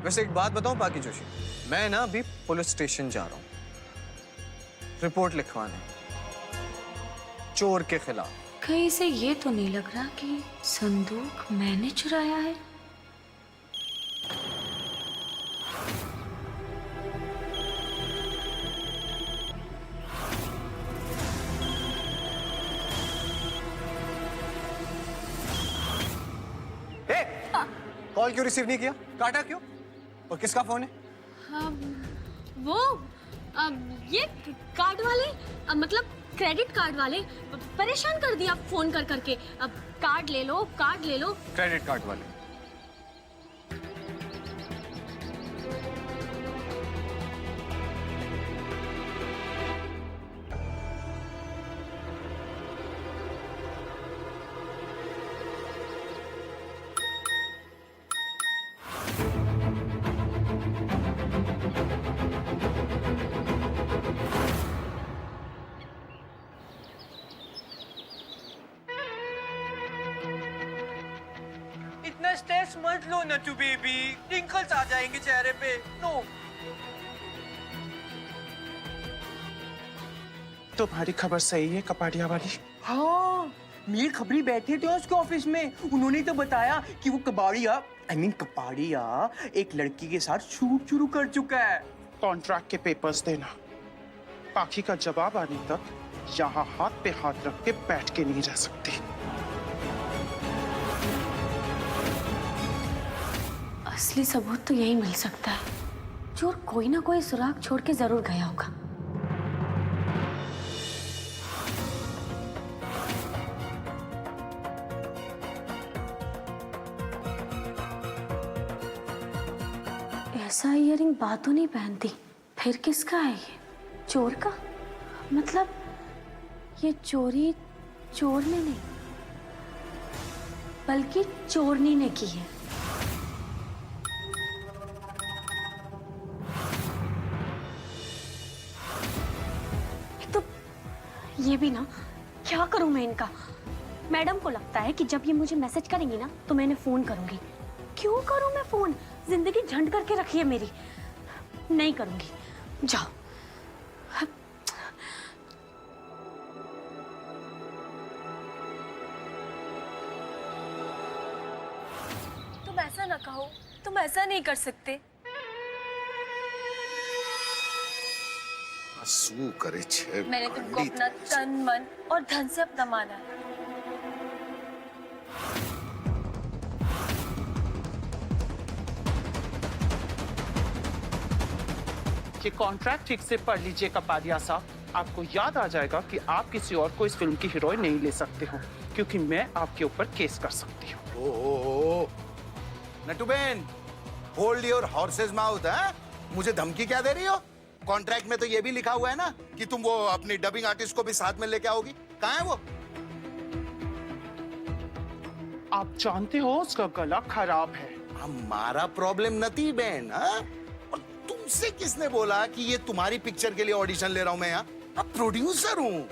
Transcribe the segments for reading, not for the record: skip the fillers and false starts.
वैसे एक बात बताऊं पाकी जोशी, मैं ना अभी पुलिस स्टेशन जा रहा हूं रिपोर्ट लिखवाने चोर के खिलाफ। कहीं से ये तो नहीं लग रहा कि संदूक मैंने चुराया है। कॉल क्यों रिसीव नहीं किया, काटा क्यों, और किसका फोन है? वो ये कार्ड वाले मतलब क्रेडिट कार्ड वाले परेशान कर दिया फोन कर करके। अब कार्ड ले लो, कार्ड ले लो। क्रेडिट कार्ड वाले? इतना स्ट्रेस मत लो ना तू बेबी, रिंकल्स आ जाएंगे चेहरे पे। नो। तुम्हारी खबर सही है कपाड़िया वाली? हाँ, मीर खबरी बैठे थे उसके ऑफिस में, उन्होंने तो बताया कि वो कबाड़िया कपाड़िया एक लड़की के साथ शूट शुरू कर चुका है। कॉन्ट्रैक्ट के पेपर्स देना, बाकी का जवाब आने तक यहाँ हाथ पे हाथ रख के बैठ के नहीं रह सकती। असली सबूत तो यही मिल सकता है। चोर कोई ना कोई सुराग छोड़ के जरूर गया होगा। ऐसा इयरिंग बातों नहीं पहनती, फिर किसका है ये? चोर का? मतलब ये चोरी चोर ने नहीं बल्कि चोरनी ने की है। तो ये भी ना, क्या करूं मैं इनका? मैडम को लगता है कि जब ये मुझे मैसेज करेंगी ना तो मैं इन्हें फोन करूंगी। क्यों करूं मैं फोन? जिंदगी झंड करके रखी है मेरी। नहीं करूंगी। जाओ। तुम ऐसा ना कहो, तुम ऐसा नहीं कर सकते। आंसू करे छे। मैंने तुमको अपना तन मन और धन से अपना माना है। ये कॉन्ट्रैक्ट ठीक से पढ़ लीजिए कपाड़िया साहब, आपको याद आ जाएगा कि आप किसी और को इस फिल्म की हीरोइन नहीं ले सकते हो, क्योंकि मैं आपके ऊपर केस कर सकती हूँ। ओहो, नटुबेन, होल्ड योर हॉर्सेस माउथ। है, मुझे धमकी क्या दे रही हो? कॉन्ट्रैक्ट में तो ये भी लिखा हुआ है ना कि तुम वो अपनी डबिंग आर्टिस्ट को भी साथ में लेके आओगी। कहाँ है वो? आप जानते हो उसका गला खराब है। हमारा प्रॉब्लम नती बहन। और तुमसे किसने बोला कि ये तुम्हारी पिक्चर के लिए ऑडिशन ले रहा हूं मैं? यहाँ अब प्रोड्यूसर हूँ,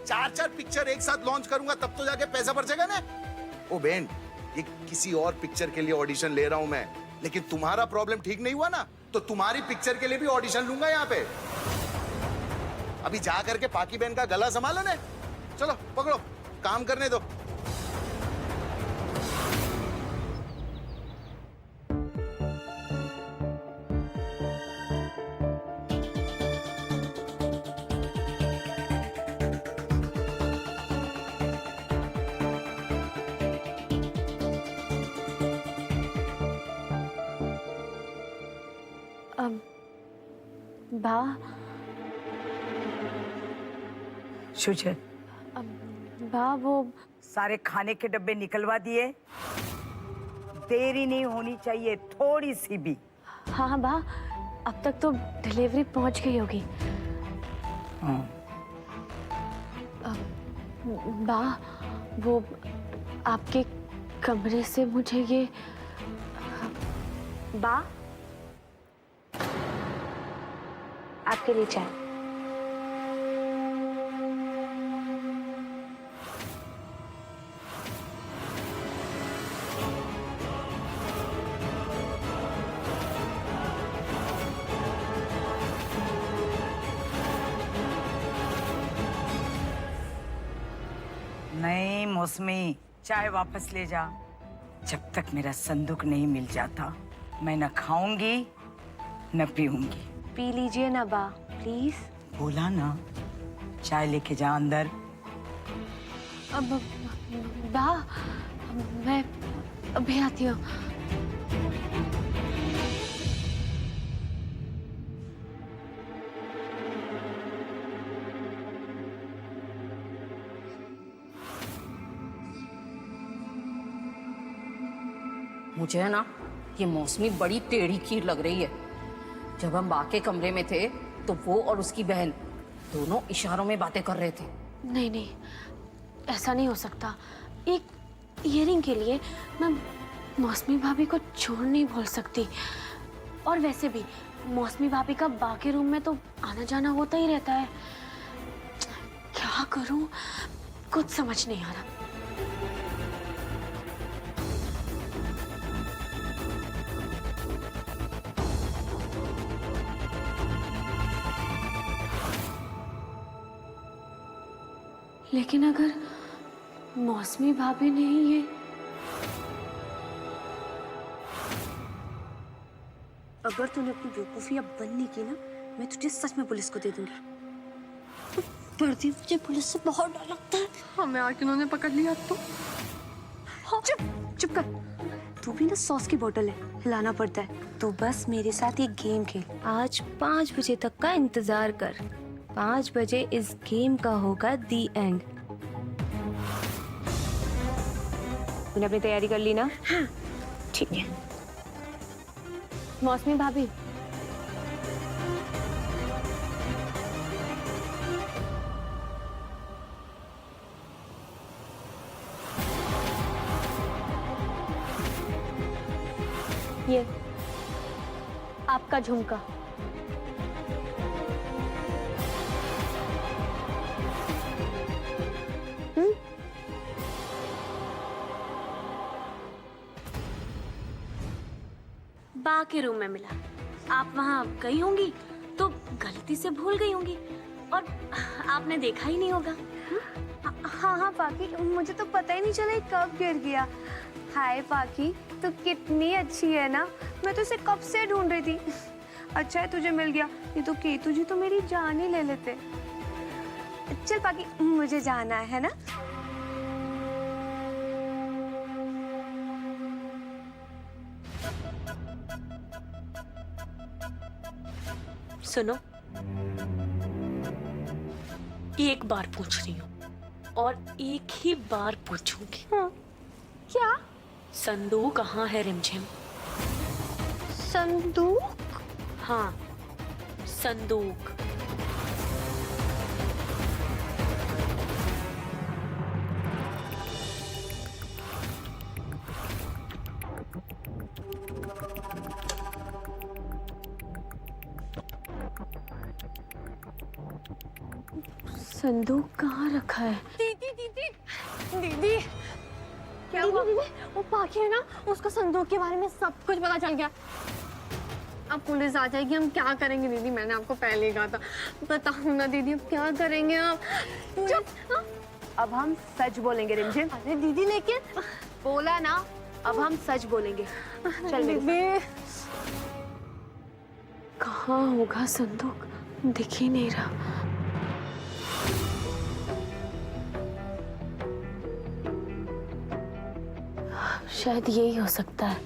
4-4 पिक्चर एक साथ लॉन्च करूंगा तब तो जाके पैसा बचेगा ना। ओ बहन, ये किसी और पिक्चर के लिए ऑडिशन ले रहा हूं मैं, लेकिन तुम्हारा प्रॉब्लम ठीक नहीं हुआ ना तो तुम्हारी पिक्चर के लिए भी ऑडिशन लूंगा यहाँ पे। अभी जा करके पाकी बहन का गला संभालो ने। चलो पकड़ो, काम करने दो। बा, सुजन, बा वो सारे खाने के डब्बे निकलवा दिए? देरी नहीं होनी चाहिए थोड़ी सी भी। हाँ हाँ बा, अब तक तो डिलीवरी पहुंच गई होगी। बा, वो आपके कमरे से मुझे ये बा, आपके लिए चाय। मौसमी, चाय वापस ले जा। जब तक मेरा संदूक नहीं मिल जाता मैं न खाऊंगी न पीऊंगी। पी लीजिए ना बा, प्लीज। बोला ना, चाय लेके जा अंदर। अब बा, मैं अभी आती हूँ। मुझे है ना ये मौसमी बड़ी टेढ़ी खीर लग रही है। जब हम बा के कमरे में थे तो वो और उसकी बहन दोनों इशारों में बातें कर रहे थे। नहीं नहीं, ऐसा नहीं हो सकता। एक इयररिंग के लिए मैं मौसमी भाभी को झूठ नहीं बोल सकती। और वैसे भी मौसमी भाभी का बा के रूम में तो आना जाना होता ही रहता है। क्या करूं, कुछ समझ नहीं आ रहा। लेकिन अगर मौसमी भाभी ने ही ये अगर तूने अपनी बेवकूफी अब बंद नहीं की ना, मैं तुझे सच में पुलिस को दे दूंगी। पड़ती मुझे पुलिस से बहुत डर लगता है। हमें आके उन्होंने पकड़ लिया तो। चुप कर। तू भी ना सॉस की बोतल है, हिलाना पड़ता है। तू बस मेरे साथ एक गेम खेल। आज 5 बजे तक का इंतजार कर। 5 बजे इस गेम का होगा दी एंड। तूने अपनी तैयारी कर ली ना? हाँ। ठीक है। मौसमी भाभी, ये आपका झुमका। बा के रूम में मिला। आप वहाँ गई होंगी तो गलती से भूल गई होंगी और आपने देखा ही नहीं होगा। हाँ हाँ पाकी, मुझे तो पता ही नहीं चला ये कब गिर गया। हाय पाकी, तू कितनी अच्छी है ना। मैं तो इसे कब से ढूंढ रही थी। अच्छा है तुझे मिल गया, ये तो केतु जी तो मेरी जान ही ले लेते। चल पाकी, मुझे जाना है ना। सुनो, एक बार पूछ रही हूँ और एक ही बार पूछूंगी। हाँ, क्या? संदूक कहाँ है रिमझिम? संदूक? हाँ, संदूक। संदूक कहाँ रखा है? दीदी दीदी दीदी, क्या हुआ? दीदी, वो पाकी है ना, उसको संदूक के बारे में सब कुछ पता चल गया। अब पुलिस आ जाएगी, हम क्या करेंगे दीदी? मैंने आपको पहले ही कहा था। बताओ ना दीदी, अब क्या करेंगे आप? चुप। अब हम सच बोलेंगे रिमझिम। अरे दीदी, लेकिन बोला ना, अब हम सच बोलेंगे। चल दीदी। कहाँ होगा संदूक? दिख ही नहीं रहा। शायद यही हो सकता है।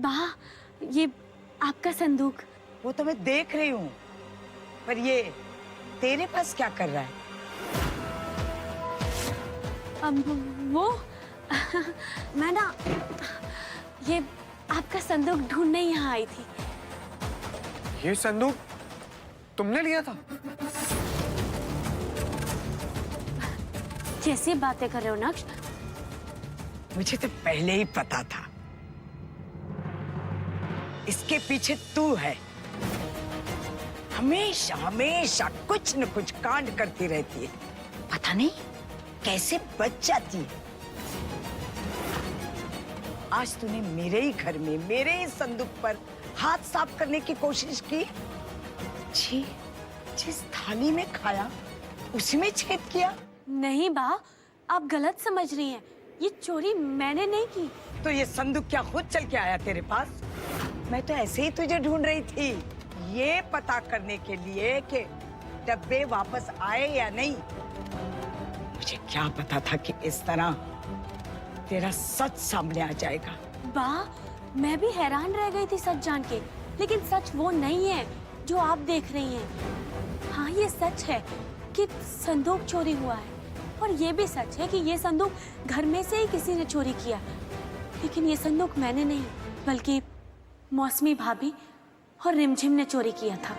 बा, ये आपका संदूक। वो तो मैं देख रही हूँ, पर ये तेरे पास क्या कर रहा है? वो मैं ना ये आपका संदूक ढूंढने यहाँ आई थी। ये संदूक तुमने लिया था? कैसी बातें कर रहे हो नक्श? मुझे तो पहले ही पता था इसके पीछे तू है। हमेशा हमेशा कुछ न कुछ कांड करती रहती है। पता नहीं कैसे बच जाती है। आज तूने मेरे ही घर में मेरे ही संदूक पर हाथ साफ करने की कोशिश की। छी, जिस थाली में खाया उसी में छेद किया। नहीं बा, आप गलत समझ रही हैं। ये चोरी मैंने नहीं की। तो ये संदूक क्या खुद चल के आया तेरे पास? मैं तो ऐसे ही तुझे ढूंढ रही थी, ये पता करने के लिए कि डब्बे वापस आए या नहीं। मुझे क्या पता था कि इस तरह तेरा सच सामने आ जाएगा। बा, मैं भी हैरान रह गई थी सच जान के, लेकिन सच वो नहीं है जो आप देख रही हैं। हाँ, ये सच है कि संदूक चोरी हुआ है, और ये भी सच है कि ये संदूक घर में से ही किसी ने चोरी किया। लेकिन ये संदूक मैंने नहीं, बल्कि मौसमी भाभी और रिमझिम ने चोरी किया था।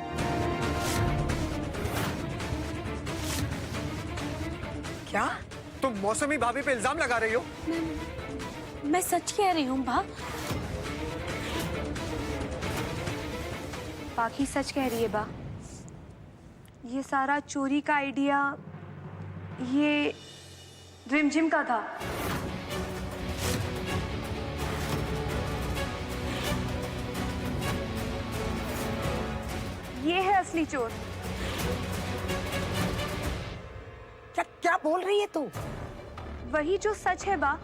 क्या? तुम मौसमी भाभी पे इल्जाम लगा रही हो? मैं सच कह रही हूँ बा। बाकी सच कह रही है बा। ये सारा चोरी का आइडिया ये रिमझिम का था। ये है असली चोर। क्या क्या बोल रही है तू? वही जो सच है बा।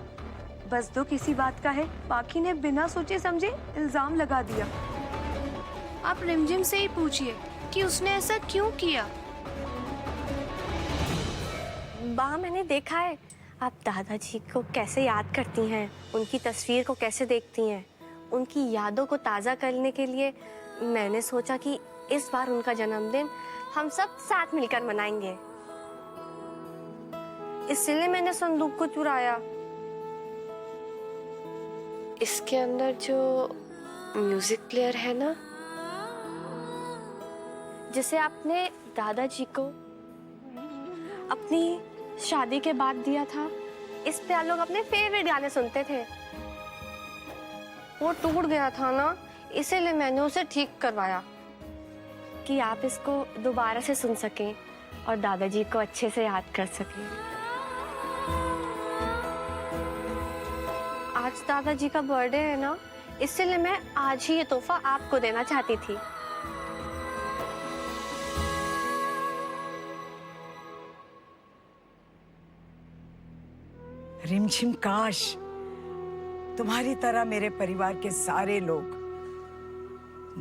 बस दो किसी बात का है, बाकी ने बिना सोचे समझे इल्जाम लगा दिया। आप रिमझिम से ही पूछिए कि उसने ऐसा क्यों किया। बा, मैंने देखा है आप दादाजी को कैसे याद करती हैं, उनकी तस्वीर को कैसे देखती हैं। उनकी यादों को ताज़ा करने के लिए मैंने सोचा कि इस बार उनका जन्मदिन हम सब साथ मिलकर मनाएंगे। इसलिए मैंने संदूक को चुराया। इसके अंदर जो म्यूजिक प्लेयर है ना, जिसे आपने दादाजी को अपनी शादी के बाद दिया था, इस पे आप लोग अपने फेवरेट गाने सुनते थे। वो टूट गया था ना, इसीलिए मैंने उसे ठीक करवाया कि आप इसको दोबारा से सुन सकें और दादाजी को अच्छे से याद कर सकें। आज दादाजी का बर्थडे है ना, इसलिए मैं आज ही ये तोहफा आपको देना चाहती थी। रिमझिम, काश तुम्हारी तरह मेरे परिवार के सारे लोग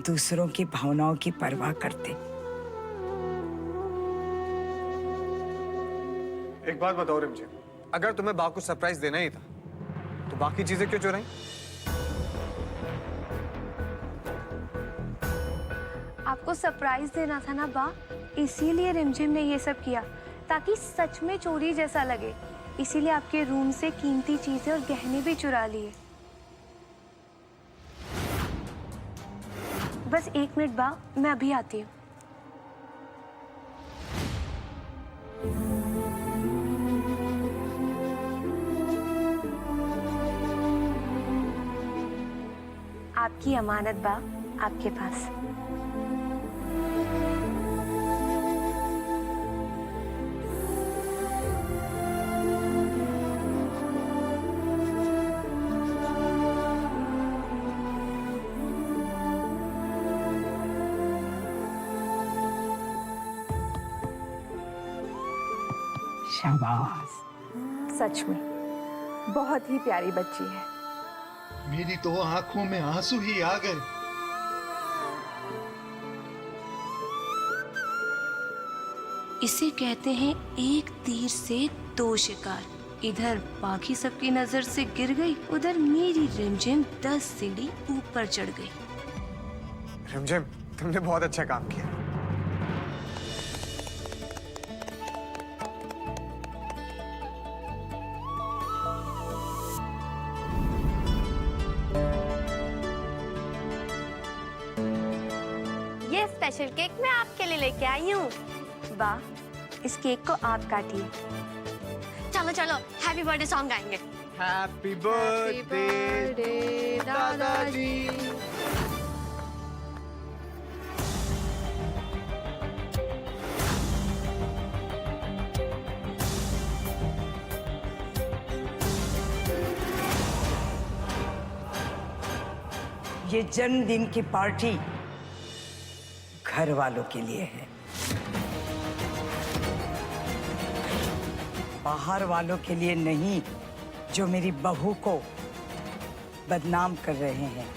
दूसरों की भावनाओं की परवाह करते। एक बात बताओ रिमझिम, अगर तुम्हें बा को सरप्राइज देना ही था तो बाकी चीजें क्यों चुराई? आपको सरप्राइज देना था ना बा, इसीलिए रिमझिम ने ये सब किया, ताकि सच में चोरी जैसा लगे। इसीलिए आपके रूम से कीमती चीजें और गहने भी चुरा लिए। बस 1 मिनट बा, मैं अभी आती हूँ। आपकी अमानत बा, आपके पास। शाबाश। सच में बहुत ही प्यारी बच्ची है। मेरी तो आंखों में आंसू ही आ गए। इसे कहते हैं एक तीर से 2 शिकार। इधर बाकी सबकी नजर से गिर गई, उधर मेरी रिमझिम 10 सीढ़ी ऊपर चढ़ गई। रिमझिम, तुमने बहुत अच्छा काम किया। ये स्पेशल केक मैं आपके लिए लेके आई हूँ। बा, इस केक को आप काटिए। चलो चलो, हैप्पी बर्थडे सॉन्ग गाएंगे। हैप्पी बर्थडे दादाजी। ये जन्मदिन की पार्टी घर वालों के लिए है, बाहर वालों के लिए नहीं, जो मेरी बहू को बदनाम कर रहे हैं,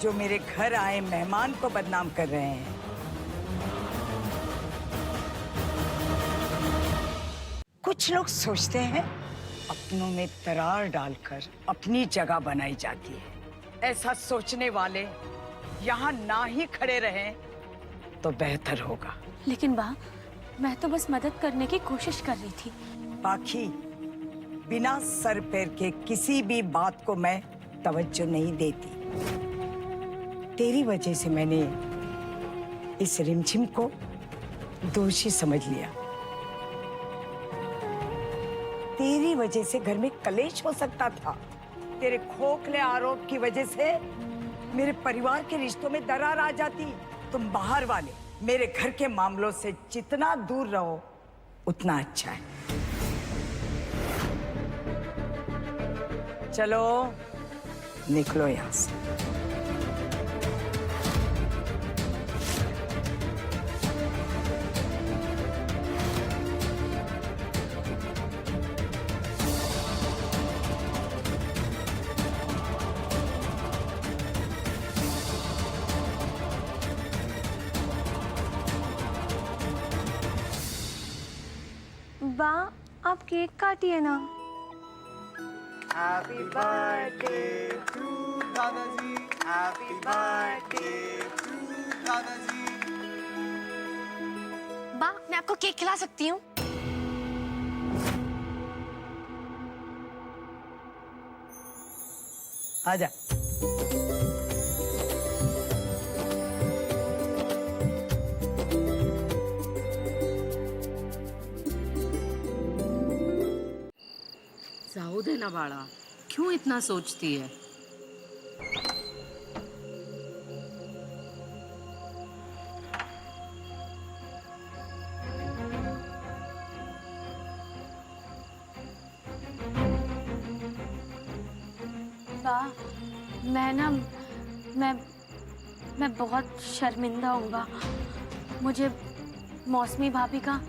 जो मेरे घर आए मेहमान को बदनाम कर रहे हैं। कुछ लोग सोचते हैं अपनों में दरार डालकर अपनी जगह बनाई जाती है। ऐसा सोचने वाले यहाँ ना ही खड़े रहें तो बेहतर होगा। लेकिन बा, मैं तो बस मदद करने की कोशिश कर रही थी। बाकी बिना सर पैर के किसी भी बात को मैं तवज्जो नहीं देती। तेरी वजह से मैंने इस रिमझिम को दोषी समझ लिया। तेरी वजह से घर में कलेश हो सकता था। तेरे खोखले आरोप की वजह से मेरे परिवार के रिश्तों में दरार आ जाती। तुम बाहर वाले मेरे घर के मामलों से जितना दूर रहो उतना अच्छा है। चलो निकलो यहां से। बा, आप केक काटिए ना। हैप्पी बर्थडे टू दादाजी, हैप्पी बर्थडे टू दादाजी। बा, मैं आपको केक खिला सकती हूँ? आजा। जाऊ दे ना बाड़ा, क्यों इतना सोचती है? बा, मैं बहुत शर्मिंदा हूँ बा। मुझे मौसमी भाभी का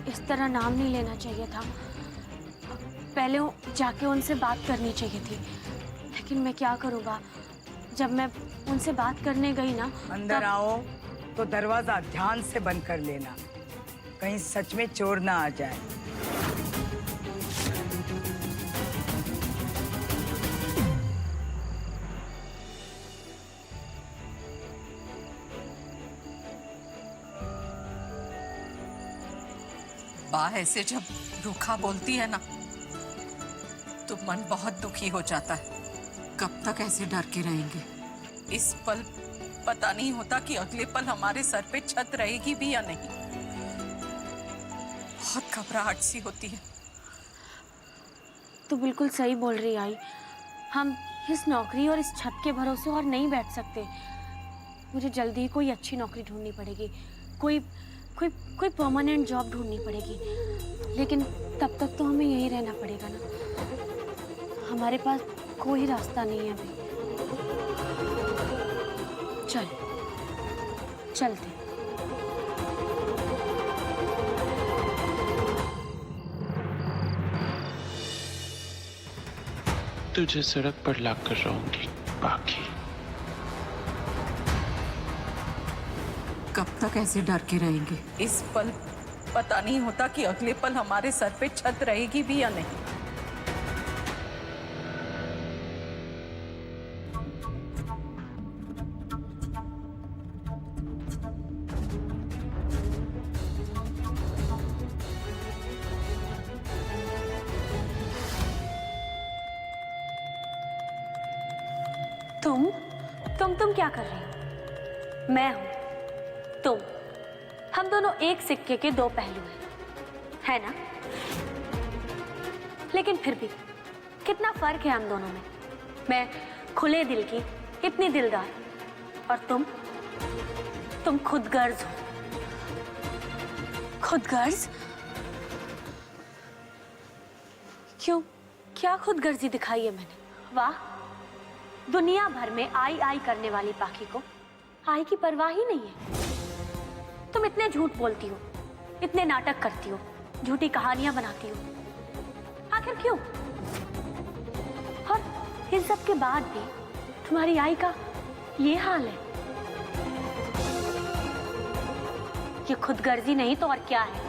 इस तरह नाम नहीं लेना चाहिए था। पहले जाके उनसे बात करनी चाहिए थी, लेकिन मैं क्या करूँ बा? जब मैं उनसे बात करने गई ना, अंदर आओ तो दरवाजा ध्यान से बंद कर लेना, कहीं सच में चोर ना आ जाए। बा ऐसे जब रूखा बोलती है ना तो मन बहुत दुखी हो जाता है। कब तक ऐसे डर के रहेंगे? इस पल पता नहीं होता कि अगले पल हमारे सर पे छत रहेगी भी या नहीं। बहुत घबराहट सी होती है। तो बिल्कुल सही बोल रही आई। हम इस नौकरी और इस छत के भरोसे और नहीं बैठ सकते। मुझे जल्दी ही कोई अच्छी नौकरी ढूंढनी पड़ेगी, कोई कोई कोई परमानेंट जॉब ढूंढनी पड़ेगी। लेकिन तब तक तो हमें यहीं रहना पड़ेगा ना। हमारे पास कोई रास्ता नहीं है अभी। चलते। तुझे सड़क पर लाकर रहूंगी बाकी। कब तक ऐसे डर के रहेंगे? इस पल पता नहीं होता कि अगले पल हमारे सर पे छत रहेगी भी या नहीं। तुम क्या कर रही हो? मैं हूं तुम। हम दोनों एक सिक्के के दो पहलू हैं, है ना? लेकिन फिर भी कितना फर्क है हम दोनों में। मैं खुले दिल की, इतनी दिलदार, और तुम खुदगर्ज हो। खुदगर्ज? क्यों? क्या खुदगर्जी दिखाई है मैंने? वाह, दुनिया भर में आई आई करने वाली पाखी को आई की परवाह ही नहीं है। तुम इतने झूठ बोलती हो, इतने नाटक करती हो, झूठी कहानियां बनाती हो, आखिर क्यों? और इन सब के बाद भी तुम्हारी आई का ये हाल है। ये खुदगर्जी नहीं तो और क्या है?